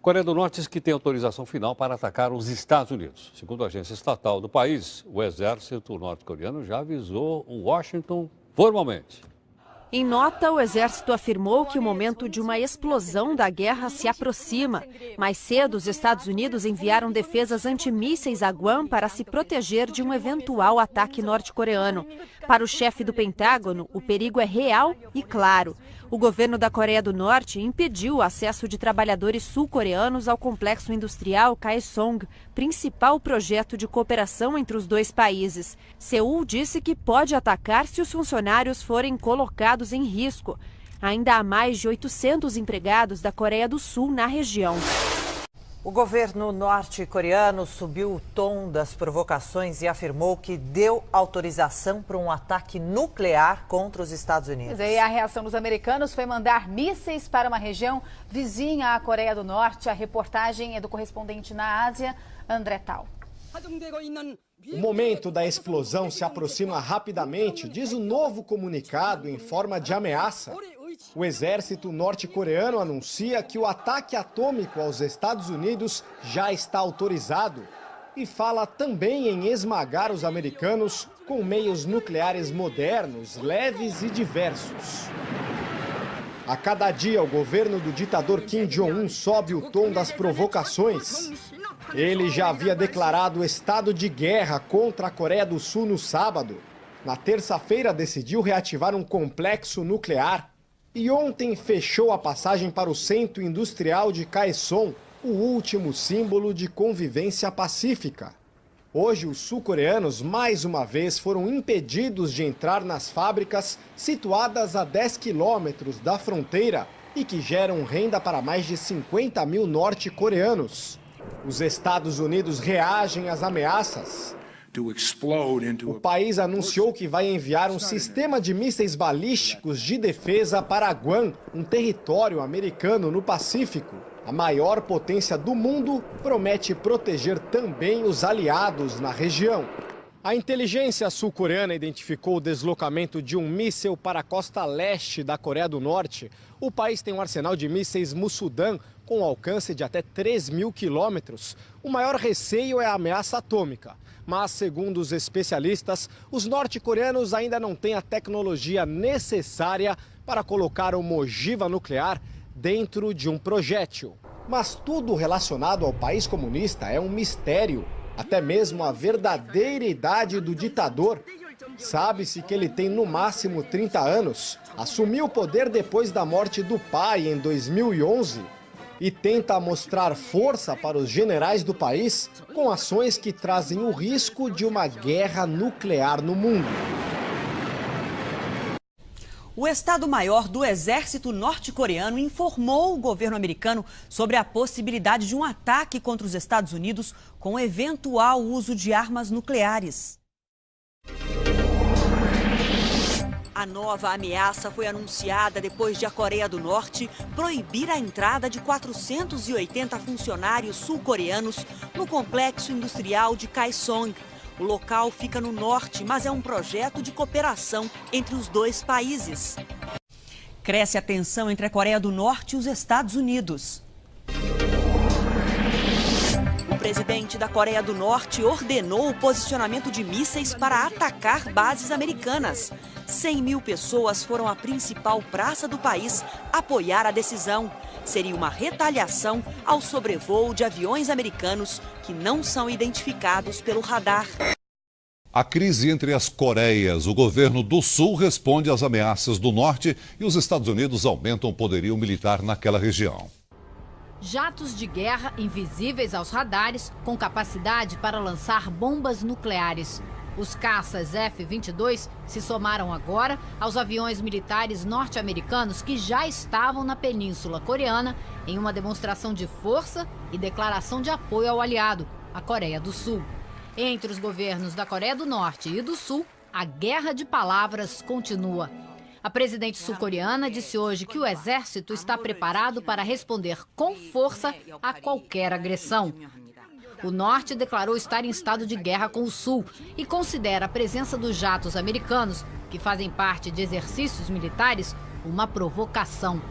Coreia do Norte diz que tem autorização final para atacar os Estados Unidos. Segundo a agência estatal do país, o exército norte-coreano já avisou Washington formalmente. Em nota, o exército afirmou que o momento de uma explosão da guerra se aproxima. Mais cedo, os Estados Unidos enviaram defesas antimísseis a Guam para se proteger de um eventual ataque norte-coreano. Para o chefe do Pentágono, o perigo é real e claro. O governo da Coreia do Norte impediu o acesso de trabalhadores sul-coreanos ao complexo industrial Kaesong, principal projeto de cooperação entre os dois países. Seul disse que pode atacar se os funcionários forem colocados em risco. Ainda há mais de 800 empregados da Coreia do Sul na região. O governo norte-coreano subiu o tom das provocações e afirmou que deu autorização para um ataque nuclear contra os Estados Unidos. E a reação dos americanos foi mandar mísseis para uma região vizinha à Coreia do Norte. A reportagem é do correspondente na Ásia, André Tal. O momento da explosão se aproxima rapidamente, diz o novo comunicado em forma de ameaça. O exército norte-coreano anuncia que o ataque atômico aos Estados Unidos já está autorizado e fala também em esmagar os americanos com meios nucleares modernos, leves e diversos. A cada dia, o governo do ditador Kim Jong-un sobe o tom das provocações. Ele já havia declarado estado de guerra contra a Coreia do Sul no sábado. Na terça-feira, decidiu reativar um complexo nuclear. E ontem fechou a passagem para o centro industrial de Kaesong, o último símbolo de convivência pacífica. Hoje, os sul-coreanos, mais uma vez, foram impedidos de entrar nas fábricas situadas a 10 quilômetros da fronteira e que geram renda para mais de 50 mil norte-coreanos. Os Estados Unidos reagem às ameaças. O país anunciou que vai enviar um sistema de mísseis balísticos de defesa para Guam, um território americano no Pacífico. A maior potência do mundo promete proteger também os aliados na região. A inteligência sul-coreana identificou o deslocamento de um míssil para a costa leste da Coreia do Norte. O país tem um arsenal de mísseis Musudan com alcance de até 3.000 quilômetros. O maior receio é a ameaça atômica. Mas, segundo os especialistas, os norte-coreanos ainda não têm a tecnologia necessária para colocar uma ogiva nuclear dentro de um projétil. Mas tudo relacionado ao país comunista é um mistério. Até mesmo a verdadeira idade do ditador. Sabe-se que ele tem no máximo 30 anos. Assumiu o poder depois da morte do pai em 2011. E tenta mostrar força para os generais do país com ações que trazem o risco de uma guerra nuclear no mundo. O Estado-Maior do Exército norte-coreano informou o governo americano sobre a possibilidade de um ataque contra os Estados Unidos com eventual uso de armas nucleares. A nova ameaça foi anunciada depois de a Coreia do Norte proibir a entrada de 480 funcionários sul-coreanos no complexo industrial de Kaesong. O local fica no norte, mas é um projeto de cooperação entre os dois países. Cresce a tensão entre a Coreia do Norte e os Estados Unidos. O presidente da Coreia do Norte ordenou o posicionamento de mísseis para atacar bases americanas. 100 mil pessoas foram à principal praça do país apoiar a decisão. Seria uma retaliação ao sobrevoo de aviões americanos que não são identificados pelo radar. A crise entre as Coreias. O governo do Sul responde às ameaças do Norte e os Estados Unidos aumentam o poderio militar naquela região. Jatos de guerra invisíveis aos radares, com capacidade para lançar bombas nucleares. Os caças F-22 se somaram agora aos aviões militares norte-americanos que já estavam na Península Coreana em uma demonstração de força e declaração de apoio ao aliado, a Coreia do Sul. Entre os governos da Coreia do Norte e do Sul, a guerra de palavras continua. A presidente sul-coreana disse hoje que o exército está preparado para responder com força a qualquer agressão. O Norte declarou estar em estado de guerra com o Sul e considera a presença dos jatos americanos, que fazem parte de exercícios militares, uma provocação.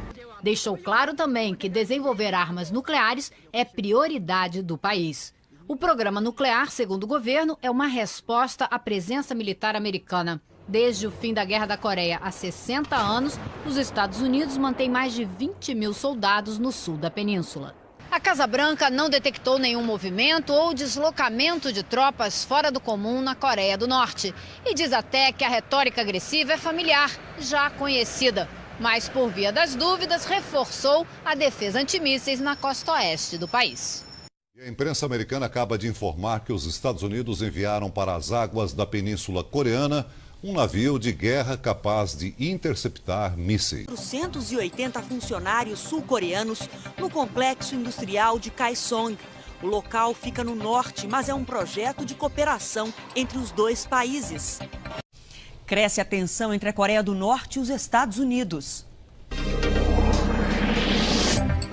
Deixou claro também que desenvolver armas nucleares é prioridade do país. O programa nuclear, segundo o governo, é uma resposta à presença militar americana. Desde o fim da Guerra da Coreia há 60 anos, os Estados Unidos mantêm mais de 20 mil soldados no sul da península. A Casa Branca não detectou nenhum movimento ou deslocamento de tropas fora do comum na Coreia do Norte. E diz até que a retórica agressiva é familiar, já conhecida. Mas, por via das dúvidas, reforçou a defesa antimísseis na costa oeste do país. A imprensa americana acaba de informar que os Estados Unidos enviaram para as águas da Península Coreana um navio de guerra capaz de interceptar mísseis. 480 funcionários sul-coreanos no complexo industrial de Kaesong. O local fica no norte, mas é um projeto de cooperação entre os dois países. Cresce a tensão entre a Coreia do Norte e os Estados Unidos.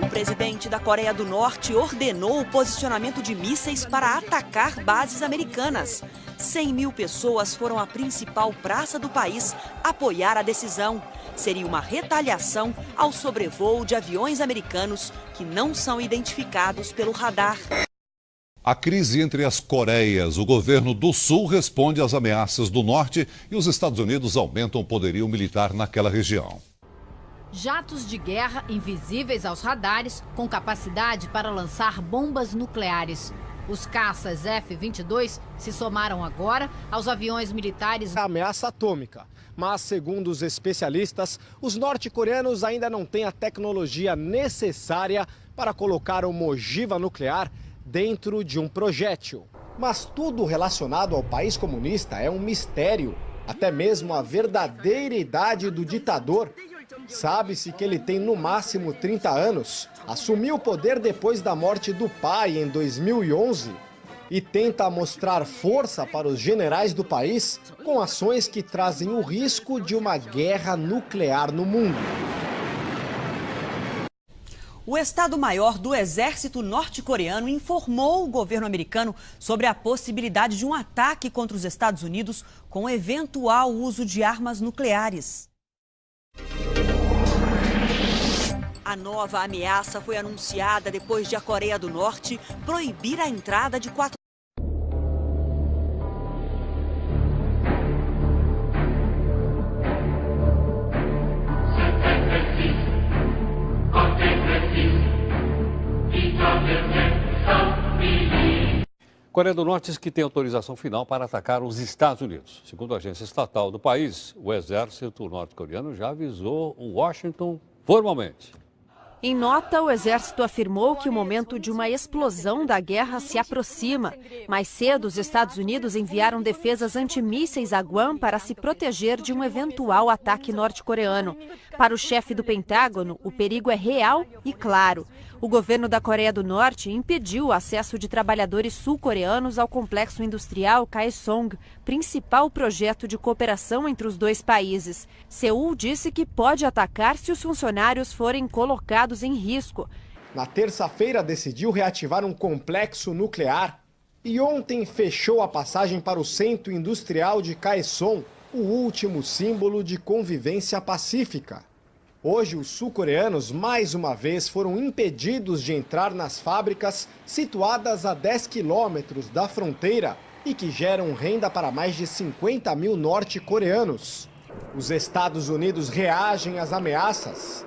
O presidente da Coreia do Norte ordenou o posicionamento de mísseis para atacar bases americanas. 100 mil pessoas foram à principal praça do país apoiar a decisão. Seria uma retaliação ao sobrevoo de aviões americanos que não são identificados pelo radar. A crise entre as Coreias. O governo do Sul responde às ameaças do Norte e os Estados Unidos aumentam o poderio militar naquela região. Jatos de guerra invisíveis aos radares, com capacidade para lançar bombas nucleares. Os caças F-22 se somaram agora aos aviões militares. A ameaça atômica, mas segundo os especialistas, os norte-coreanos ainda não têm a tecnologia necessária para colocar uma ogiva nuclear dentro de um projétil. Mas tudo relacionado ao país comunista é um mistério. Até mesmo a verdadeira idade do ditador. Sabe-se que ele tem no máximo 30 anos, assumiu o poder depois da morte do pai em 2011 e tenta mostrar força para os generais do país com ações que trazem o risco de uma guerra nuclear no mundo. O Estado-Maior do Exército norte-coreano informou o governo americano sobre a possibilidade de um ataque contra os Estados Unidos com eventual uso de armas nucleares. A nova ameaça foi anunciada depois de a Coreia do Norte proibir a entrada de 4. Coreia do Norte diz que tem autorização final para atacar os Estados Unidos. Segundo a agência estatal do país, o exército norte-coreano já avisou Washington formalmente. Em nota, o exército afirmou que o momento de uma explosão da guerra se aproxima. Mais cedo, os Estados Unidos enviaram defesas antimísseis a Guam para se proteger de um eventual ataque norte-coreano. Para o chefe do Pentágono, o perigo é real e claro. O governo da Coreia do Norte impediu o acesso de trabalhadores sul-coreanos ao complexo industrial Kaesong, principal projeto de cooperação entre os dois países. Seul disse que pode atacar se os funcionários forem colocados em risco. Na terça-feira, decidiu reativar um complexo nuclear e ontem fechou a passagem para o centro industrial de Kaesong, o último símbolo de convivência pacífica. Hoje, os sul-coreanos, mais uma vez, foram impedidos de entrar nas fábricas situadas a 10 quilômetros da fronteira e que geram renda para mais de 50 mil norte-coreanos. Os Estados Unidos reagem às ameaças.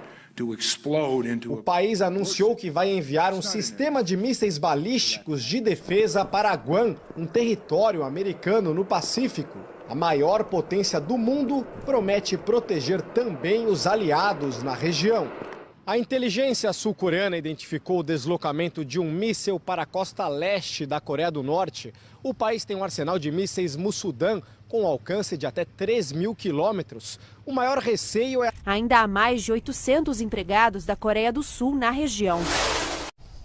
O país anunciou que vai enviar um sistema de mísseis balísticos de defesa para Guam, um território americano no Pacífico. A maior potência do mundo promete proteger também os aliados na região. A inteligência sul-coreana identificou o deslocamento de um míssil para a costa leste da Coreia do Norte. O país tem um arsenal de mísseis Musudan com alcance de até 3 mil quilômetros. O maior receio é... Ainda há mais de 800 empregados da Coreia do Sul na região.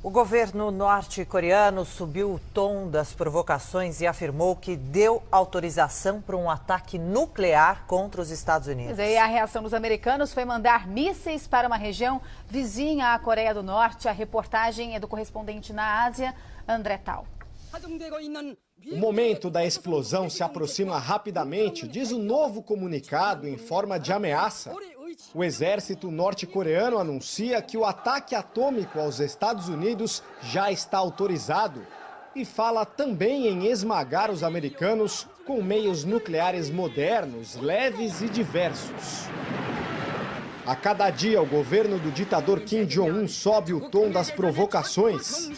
O governo norte-coreano subiu o tom das provocações e afirmou que deu autorização para um ataque nuclear contra os Estados Unidos. E a reação dos americanos foi mandar mísseis para uma região vizinha à Coreia do Norte. A reportagem é do correspondente na Ásia, André Tal. O momento da explosão se aproxima rapidamente, diz o novo comunicado em forma de ameaça. O exército norte-coreano anuncia que o ataque atômico aos Estados Unidos já está autorizado e fala também em esmagar os americanos com meios nucleares modernos, leves e diversos. A cada dia, o governo do ditador Kim Jong-un sobe o tom das provocações.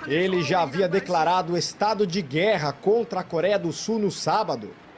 Ele já havia declarado estado de guerra contra a Coreia do Sul no sábado